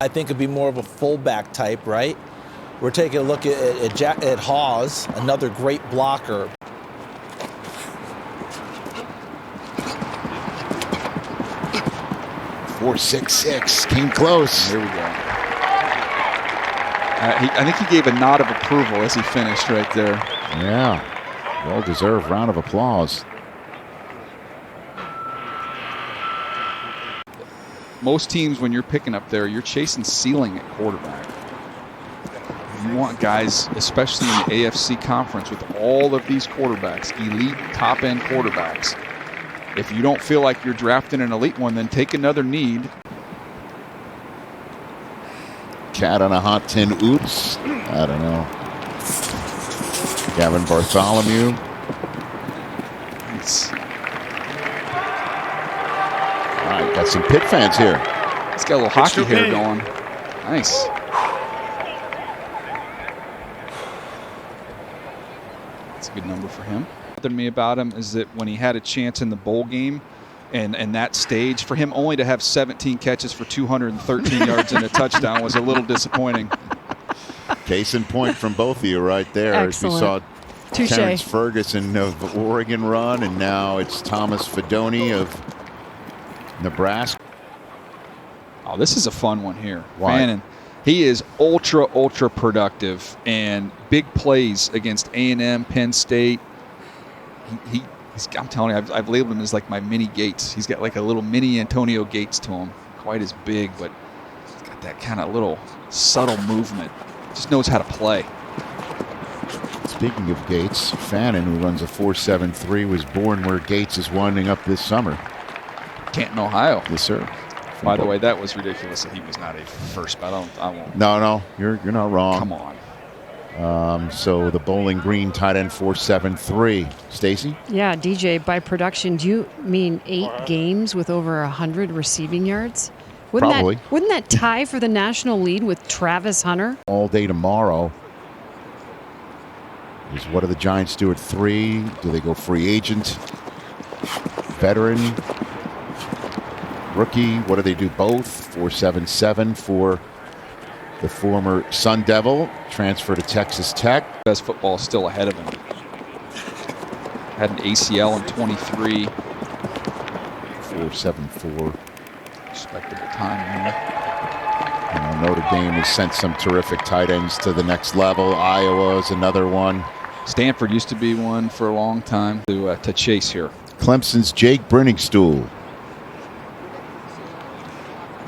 I think it'd be more of a fullback type, right? We're taking a look at Hawes, another great blocker. .466 came close. Here we go. I think he gave a nod of approval as he finished right there. Yeah, well-deserved round of applause. Most teams, when you're picking up there, you're chasing ceiling at quarterback. You want guys, especially in the AFC conference, with all of these quarterbacks, elite top-end quarterbacks. If you don't feel like you're drafting an elite one, then take another need. Cat on a hot tin oops. I don't know. Gavin Bartholomew. Nice. All right, got some Pitt fans here. He's got a little hockey hair going. Nice. That's a good number for him. What bothered me about him is that when he had a chance in the bowl game and that stage, for him only to have 17 catches for 213 yards and a touchdown was a little disappointing. Case in point from both of you right there. Excellent. As we saw Touché. Terrence Ferguson of Oregon run, and now it's Thomas Fedoni of Nebraska. Oh, this is a fun one here. Why? Fannin, he is ultra productive and big plays against A&M, Penn State. I'm telling you, I've labeled him as like my mini Gates. He's got like a little mini Antonio Gates to him. Quite as big, but he's got that kind of little subtle movement. Just knows how to play. Speaking of Gates, Fannin, who runs a 4.73, was born where Gates is winding up this summer. Canton, Ohio. Yes, sir. By the way, that was ridiculous that he was not a first, but I won't. No, you're not wrong. Come on. So the Bowling Green tight end 4.73. Stacy? Yeah, DJ, by production, do you mean 8 games with over 100 receiving yards? Probably. Wouldn't that tie for the national lead with Travis Hunter? All day tomorrow. What do the Giants do at 3? Do they go free agent? Veteran? Rookie? What do they do both? 4.77 for the former Sun Devil, transfer to Texas Tech. Best football is still ahead of him. Had an ACL in 23. 4.74. Respectable time here. Notre Dame has sent some terrific tight ends to the next level. Iowa is another one. Stanford used to be one for a long time to chase here. Clemson's Jake Brenningstool.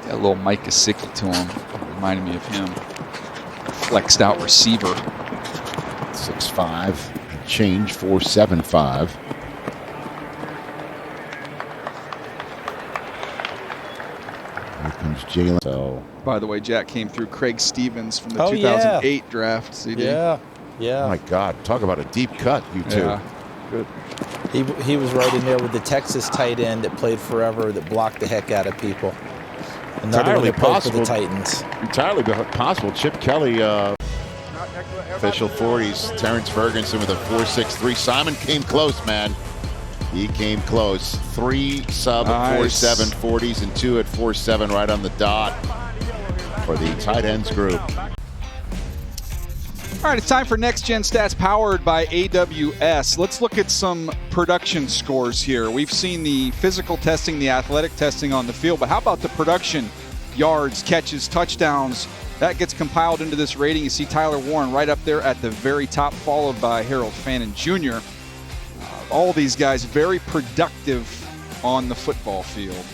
Got a little Mike Gesicki to him. Reminded me of him. Flexed out receiver. 6'5". Change 4.75. Here comes Jalen. So, by the way, Jack came through Craig Stevens from the 2008 draft. CD. Yeah. Oh my God, talk about a deep cut, you two. Yeah. Good. He was right in there with the Texas tight end that played forever, that blocked the heck out of people. Another one that played for the Titans. Entirely possible. Chip Kelly, official 40s. Terrence Ferguson with a 4.63. Simon came close, man. He came close. 3 sub nice. 4.7 40s and 2 at 4.7 right on the dot for the tight ends group. All right, it's time for Next Gen Stats powered by AWS. Let's look at some production scores here. We've seen the physical testing, the athletic testing on the field, but how about the production? Yards, catches, touchdowns. That gets compiled into this rating. You see Tyler Warren right up there at the very top, followed by Harold Fannin Jr. All these guys very productive on the football field.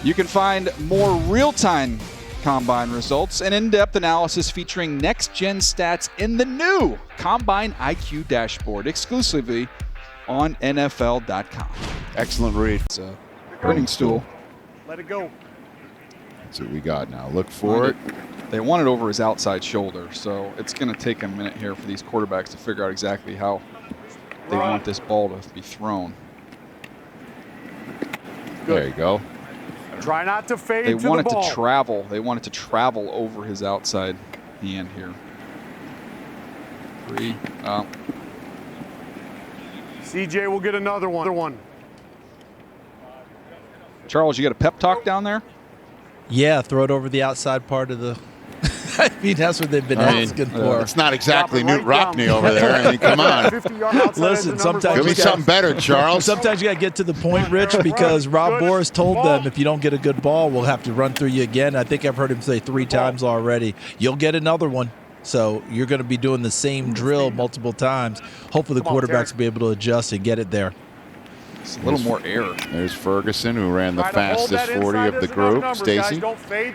You can find more real-time Combine results and in-depth analysis featuring next-gen stats in the new Combine IQ dashboard exclusively on NFL.com. Excellent read. It's a burning stool. Let it go. That's what we got now. Look for it. They want it over his outside shoulder, so it's going to take a minute here for these quarterbacks to figure out exactly how they want this ball to be thrown. There you go. Try not to fade They to want the it ball. to travel. They want it to travel over his outside hand here. 3. CJ will get another one. Charles, you got a pep talk down there? Yeah, throw it over the outside part of the. I mean, that's what they've been asking for. It's not exactly Newt Rockney over there. I mean, come on. Listen, sometimes give me something better, Charles. Sometimes you got to get to the point, Rich, because Rob Boras told them if you don't get a good ball, we'll have to run through you again. I think I've heard him say 3 times already. You'll get another one. So you're going to be doing the same drill multiple times. Hopefully the quarterbacks will be able to adjust and get it there. It's a little more air. There's Ferguson, who ran the fastest 40 of the group. Stacy?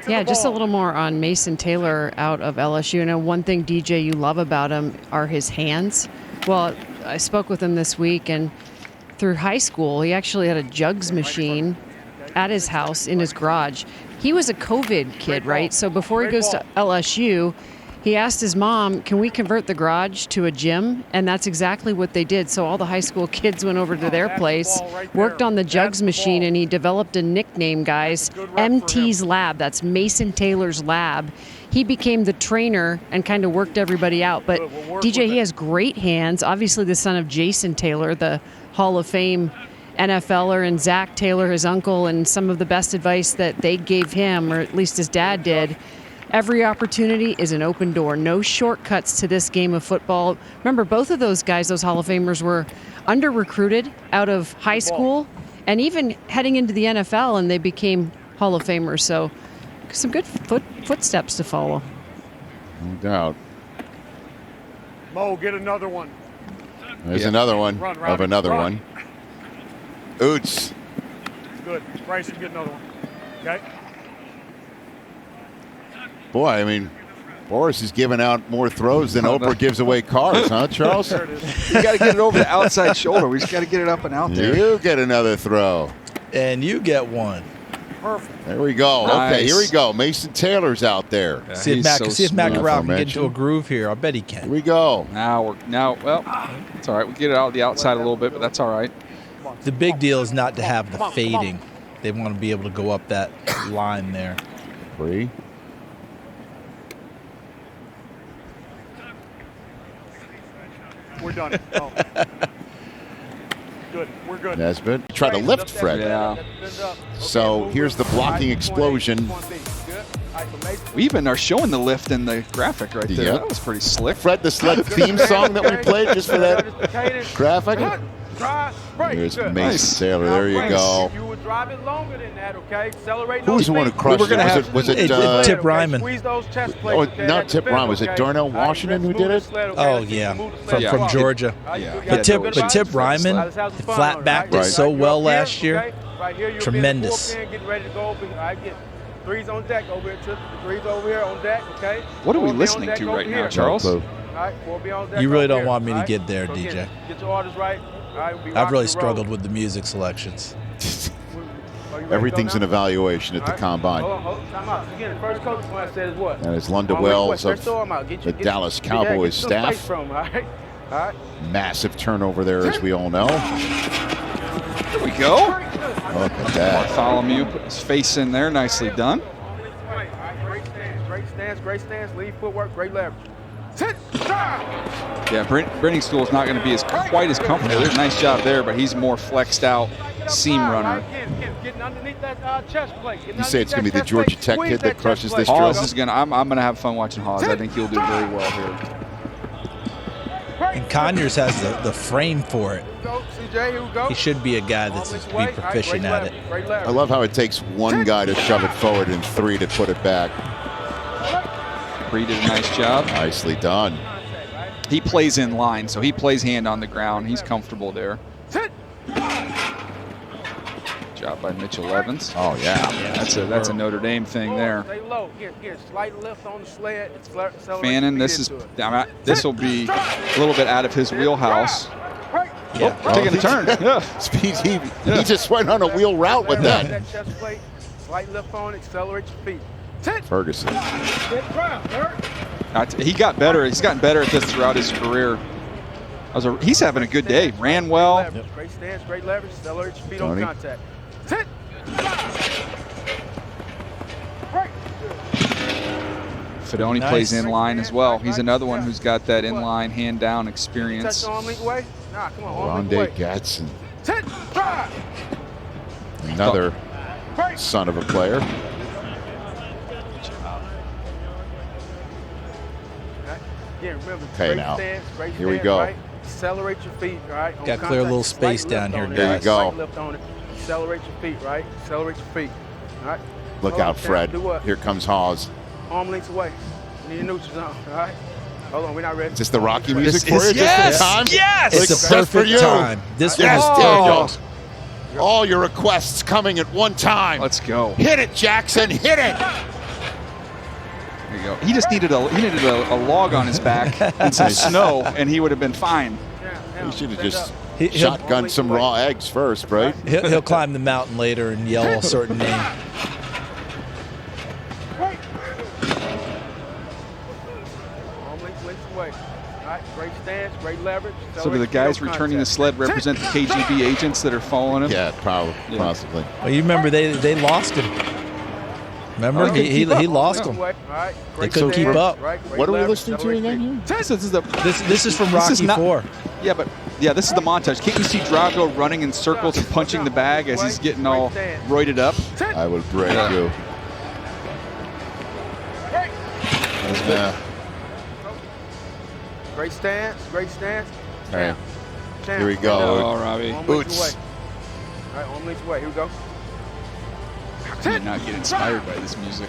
Yeah, just a little more on Mason Taylor out of LSU. You know, one thing, DJ, you love about him are his hands. Well, I spoke with him this week, and through high school, he actually had a jugs machine at his house in his garage. He was a COVID kid, right? So before he goes to LSU, he asked his mom, can we convert the garage to a gym? And that's exactly what they did. So all the high school kids went over to their place, worked on the jugs machine, and he developed a nickname, guys, MT's Lab. That's Mason Taylor's lab. He became the trainer and kind of worked everybody out. But DJ, he has great hands. Obviously the son of Jason Taylor, the Hall of Fame NFLer, and Zach Taylor, his uncle, and some of the best advice that they gave him, or at least his dad did. Every opportunity is an open door. No shortcuts to this game of football. Remember, both of those guys, those Hall of Famers, were under-recruited out of high school and even heading into the NFL, and they became Hall of Famers. So some good footsteps to follow. No doubt. Mo, get another one. There's another one of another Run. one. Oots. Good. Bryson, get another one. Okay. Boy, I mean, Boras is giving out more throws than Oprah gives away cars, huh, Charles? There it is. You got to get it over the outside shoulder. We just got to get it up and out there. You get another throw. And you get one. Perfect. There we go. Nice. Okay, here we go. Mason Taylor's out there. Yeah, See if he's McElroy can get mention. into a groove here. I bet he Here can. we go. Well, it's all right. We get it out the outside a little bit, but that's all right. The big deal is not to have the fading. They want to be able to go up that line there. 3. We're done. Oh. Good. We're good. Nesbitt. Try to lift Fred. Yeah. So here's the blocking explosion. We even are showing the lift in the graphic right there. Yep. That was pretty slick. Fred, the sled theme song that we played just for that graphic. There's Mason Taylor. There you go. You would drive it longer than that, okay? Accelerate. Who was the one who crushed it? Was it Tip Ryman. Oh, not Tip Ryman. Was it Darnell Washington who did it? Oh, yeah, from Georgia. Yeah. But Tip Ryman flat backed it so well last year. Tremendous. Threes on deck over here. Threes over here on deck, okay? What are we listening to right now, Charles? No clue. All right, we'll be on deck You really over don't here, want me to all right? get there, So DJ. Get your orders right. All right, we'll be I've rocking really and struggled rolling. with the music selections. Are you ready to Everything's go an now? evaluation at the All right. combine. Hold on, time out. Again, the first coach one I said is what? That is Lunda Wrong way, Wells west. of First throw 'em out. Get the get Dallas get Cowboys some space staff. From, all right? All right. Massive turnover there, as we all know. There we go. Look at that. Bartholomew put his face in there. Nicely done. Great stance, lead footwork, great leverage. Yeah, Brenning School is not going to be quite as comfortable. There's a nice job there, but he's more flexed out seam runner. Getting underneath that chest plate. You say it's going to be the Georgia Tech kid that crushes this drill? Hawes is going to, I'm going to have fun watching Hawes. I think he'll do very well here. And Conyers has the frame for it. CJ, here we go. He should be a guy that's be proficient at it. I love how it takes one guy to shove it forward and 3 to put it back. Bree did a nice job. Nicely done. He plays in line, so he plays hand on the ground. He's comfortable there. Job by Mitchell Evans. Oh, yeah. That's a Notre Dame thing there. Stay low. Get slight lift on the sled. Fannin, this will be a little bit out of his wheelhouse. Yeah. Taking a turn. Yeah. Speed, he just went on a wheel route with that. That chest plate, slight lift on, accelerate your feet. Ferguson. He got better. He's gotten better at this throughout his career. He's having a good day. Ran well. Great stance, great leverage, accelerate your feet Tony. on contact. Fedoni plays in line as well. He's another one who's got that inline hand down experience. Touch arm link away. Nah, come on, arm link Rondé away. Gatson. Another son of a player. Remember, Okay, great now. stance, great Here we stance, go. Right? Accelerate your feet, right? On Got to clear a contact, little slight space lift down here, on it, There you guys. go. Slight lift on it. Accelerate your feet, right? Accelerate your feet. All right. Look Hold on, out, champ. Fred. Do what? Here comes Hawes. Arm lengths away. You need a neutral zone, all right? Hold on, we're not ready. Is this the Rocky Arm music lengths for you? yes! Just in time? Yes! It's Just a for perfect you. time. This one Yes, is Daniel. perfect. All your requests coming at one time. Let's go. Hit it, Jackson. Hit it. There you go. He just needed a log on his back and some snow, and he would have been fine. You should have just He'll- shotgunned some raw eggs first, right? He'll climb the mountain later and yell a certain name. Arm lengths away. All right, great stance, great leverage. So do the guys returning the sled represent the KGB agents that are following him? Yeah, probably, Yeah. possibly. Well, you remember they lost him. Remember Oh, he lost him. They couldn't keep up. What are we listening to again here? This is the This is from Rocky is not- IV. yeah, but yeah, this is the montage. Can't you see Drago running in circles and punching the bag as he's getting all roided up? I would break you. Yeah. Great stance, great stance. All right. Champ, Here we go. Oh, Robbie. Arm lengths Boots. away. All right, arm lengths away. Here we go. How can you not get inspired by this music?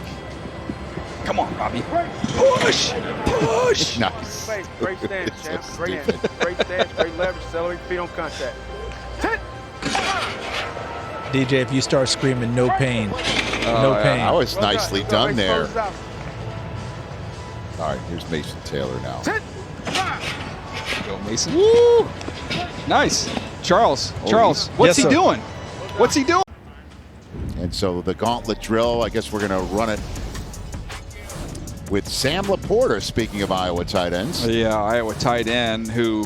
Come on, Robbie. Push! Push! Nice. Face, great stance, It's so champ. Great stupid. stance, great stance, great leverage. Accelerate feet on contact. DJ, if you start screaming no pain, no yeah. pain. That was Well nicely Well done there. Close out. All right, here's Mason Taylor now. Go, Mason. Woo! Nice. Charles, what's Yes, he sir. doing? What's he doing? And so the gauntlet drill, I guess we're going to run it with Sam Laporta, speaking of Iowa tight ends. Yeah, Iowa tight end who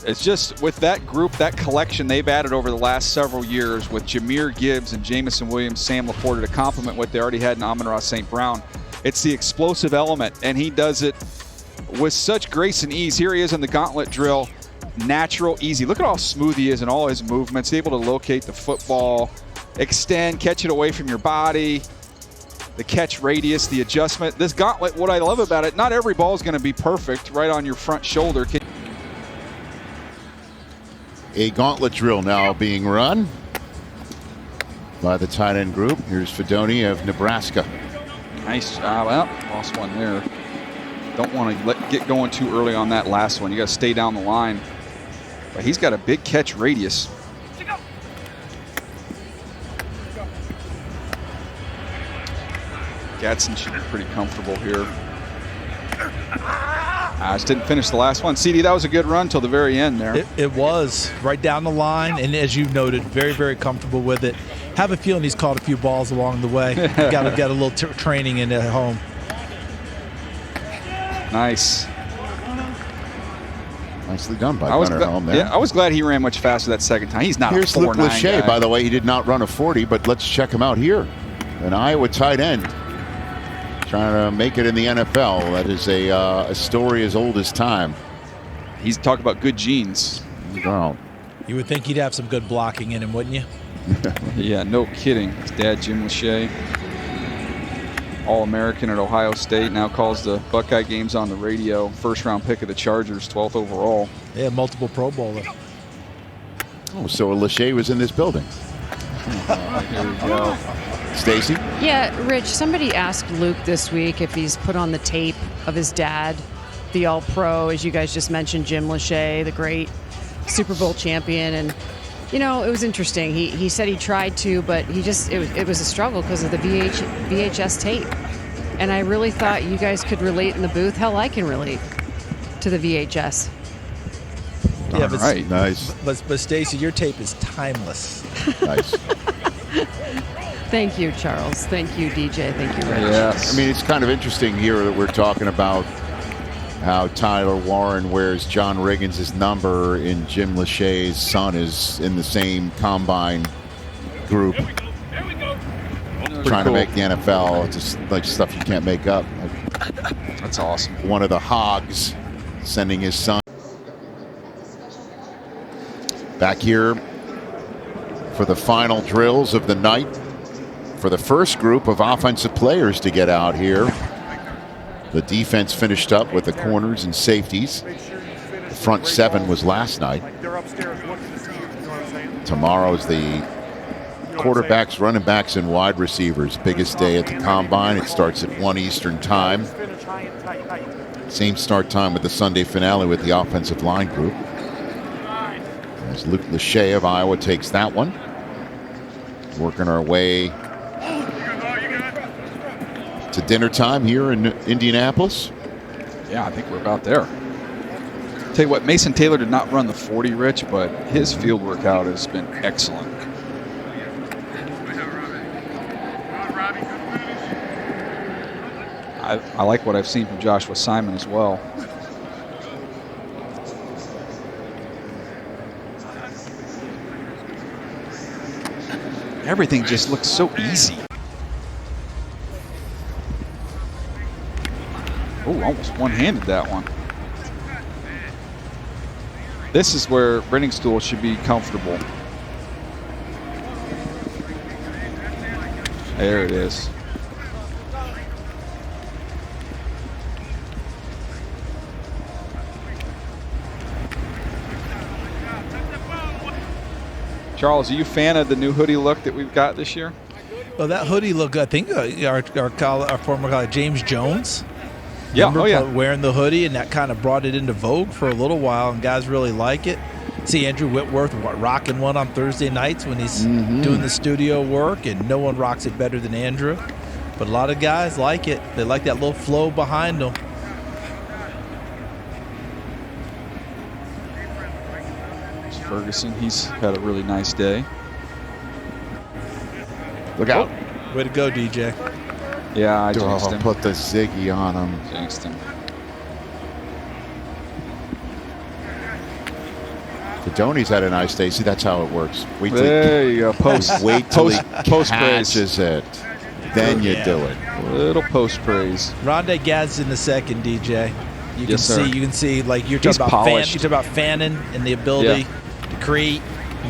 it's just with that group, that collection they've added over the last several years with Jahmyr Gibbs and Jamison Williams, Sam Laporta to complement what they already had in Amon-Ra St. Brown. It's the explosive element, and he does it with such grace and ease. Here he is in the gauntlet drill, natural, easy. Look at how smooth he is in all his movements, able to locate the football, extend, catch it away from your body, the catch radius, the adjustment. This gauntlet, what I love about it, not every ball is going to be perfect right on your front shoulder. A gauntlet drill now being run by the tight end group. Here's Fedoni of Nebraska. Nice job. Well, lost one there. Don't want to get going too early on that last one. You got to stay down the line. But he's got a big catch radius. Gadsden should be pretty comfortable here. I just didn't finish the last one. CD, that was a good run till the very end there. It was right down the line, and as you noted, very, very comfortable with it. Have a feeling he's caught a few balls along the way. Got to get a little training in at home. Nice. Nicely done by Gunnar Helm there. Yeah, I was glad he ran much faster that second time. He's not Here's a 4.9 Luke Lachey, guy. by the way. He did not run a 40, but let's check him out here. An Iowa tight end trying to make it in the NFL. That is a story as old as time. He's talking about good genes. Wow. You would think he'd have some good blocking in him, wouldn't you? Yeah, no kidding. His dad, Jim Lachey, All-American at Ohio State, now calls the Buckeye games on the radio. First-round pick of the Chargers, 12th overall. Yeah, multiple Pro Bowler. Oh, so Lachey was in this building. Here we go. Stacy? Yeah, Rich, somebody asked Luke this week if he's put on the tape of his dad, the All-Pro, as you guys just mentioned, Jim Lachey, the great Super Bowl champion. And, you know, it was interesting. He said he tried to, but it was a struggle because of the VHS tape. And I really thought you guys could relate in the booth. Hell, I can relate to the VHS. Yeah, but, right. Nice. But Stacy, your tape is timeless. Nice. Thank you, Charles. Thank you, DJ. Thank you, Rich. Yes. I mean, it's kind of interesting here that we're talking about how Tyler Warren wears John Riggins' number and Jim Lachey's son is in the same combine group. Trying to make the NFL. It's just like stuff you can't make up. That's awesome. One of the Hogs sending his son back here for the final drills of the night for the first group of offensive players to get out here. The defense finished up with the corners and safeties. Make sure you finish The front great seven balls. was last night. Like they're upstairs looking to see you. You know what I'm saying? Tomorrow's the You know what I'm quarterbacks, running backs, and wide receivers. Biggest day at the Combine. It starts at 1 Eastern time. saying? Finish high and tight. Same start time with the Sunday finale with the offensive line group. As Luke Lachey of Iowa takes that one. Working our way to dinner time here in Indianapolis. Yeah, I think we're about there. Tell you what, Mason Taylor did not run the 40, Rich, but his field workout has been excellent. I like what I've seen from Joshua Simon as well. Everything just looks so easy. Oh, almost one-handed that one. This is where Brenningstool should be comfortable. There it is. Charles, are you a fan of the new hoodie look that we've got this year? Well, that hoodie look, I think our former colleague James Jones. Yeah, Remember oh yeah. wearing the hoodie, and that kind of brought it into vogue for a little while, and guys really like it. See Andrew Whitworth rocking one on Thursday nights when he's doing the studio work, and no one rocks it better than Andrew. But a lot of guys like it. They like that little flow behind them. Ferguson, he's had a really nice day. Look out. Way to go, DJ. Yeah, I jinxed him. Put the Ziggy on him. Jinxed him. Fedoni's had a nice day. See, that's how it works. Wait till There you go. wait till he post praise. catches it. Then you Yeah. do it. Little post praise. Rondé Gadsden the second, DJ. You Yes, sir. can see, like you're He's talking about polished. you talk about Fannin and the ability to create,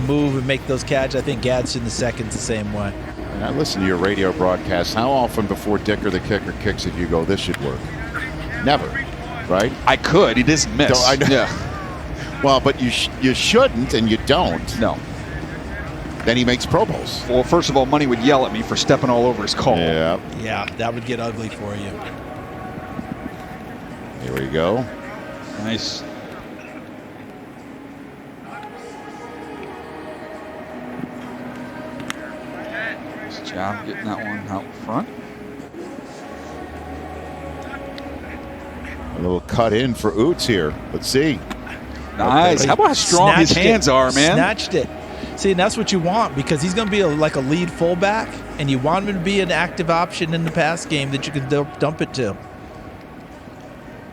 move, and make those catches. I think Gadsden the second's the same way. And I listen to your radio broadcast. How often before Dicker the kicker kicks it, you go, this should work? Never, right? I could. He doesn't miss. No, I know. Yeah. Well, but you shouldn't, and you don't. No. Then he makes Pro Bowls. Well, first of all, Money would yell at me for stepping all over his call. Yeah. Yeah, that would get ugly for you. Here we go. Nice. Nice job getting that one out front. A little cut in for Oots here. Let's see. Nice. How about how strong his Snatched hands it. are, man? Snatched it. See, and that's what you want, because he's going to be like a lead fullback, and you want him to be an active option in the pass game that you can dump it to.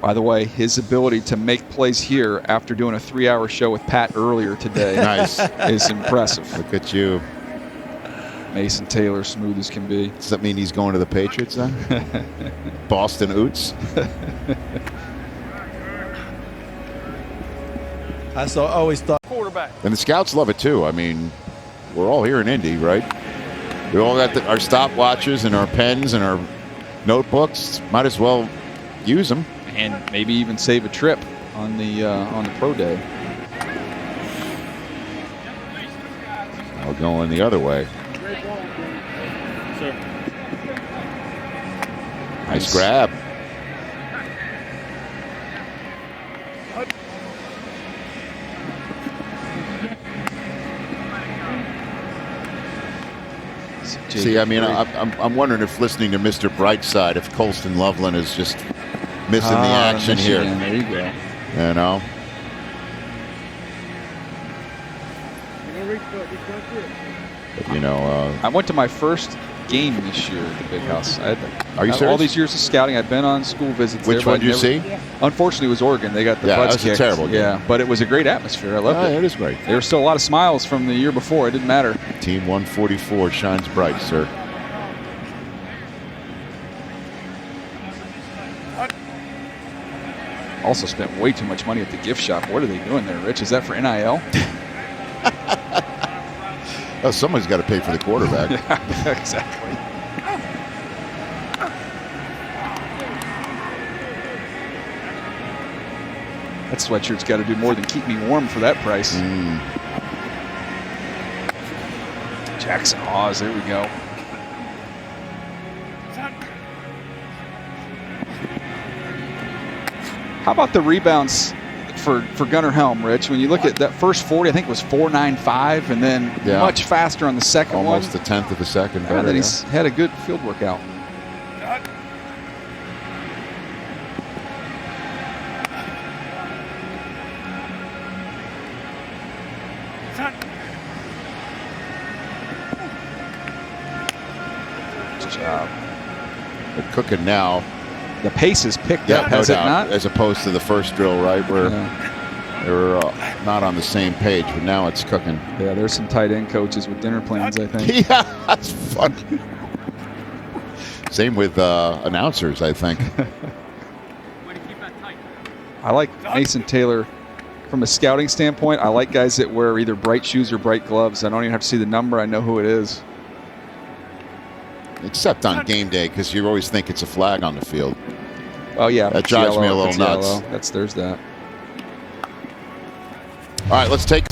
By the way, his ability to make plays here after doing a 3-hour show with Pat earlier today Nice. is impressive. Look at you. Mason Taylor, smooth as can be. Does that mean he's going to the Patriots then? Boston Oots? I always thought. Quarterback. And the scouts love it too. I mean, we're all here in Indy, right? We all got our stopwatches and our pens and our notebooks. Might as well use them. And maybe even save a trip on the pro day. I'll go in the other way. Nice grab. See, I mean, I'm wondering if listening to Mr. Brightside, if Colston Loveland is just missing the action here. There you go. You know? But, you know, I went to my first game this year at the Big House. Are you all serious? these years of scouting, I've been on school visits. Which there, one but did you never- see? Unfortunately, it was Oregon. They got the Yeah, butts that was a kicked. terrible game. Yeah, but it was a great atmosphere. I loved it. It is great. There were still a lot of smiles from the year before. It didn't matter. Team 144 shines bright, sir. Also spent way too much money at the gift shop. What are they doing there, Rich? Is that for NIL? Oh, somebody's got to pay for the quarterback. Yeah, exactly. That sweatshirt's got to do more than keep me warm for that price. Jackson Hawes, there we go. How about the rebounds for Gunnar Helm, Rich? When you look at that first 40, I think it was 4.95, and then much faster on the second almost one. a tenth of a second better. And then he's had a good field workout. Good job. They're cooking now. The pace is picked up, No has it doubt, not? as opposed to the first drill, right, where they were not on the same page, but now it's cooking. Yeah, there's some tight end coaches with dinner plans, I think. Yeah, that's fun. Same with announcers, I think. I like Mason Taylor from a scouting standpoint. I like guys that wear either bright shoes or bright gloves. I don't even have to see the number. I know who it is. Except on game day, because you always think it's a flag on the field. Oh, yeah. That drives me a little It's nuts. yellow. There's that. All right, let's take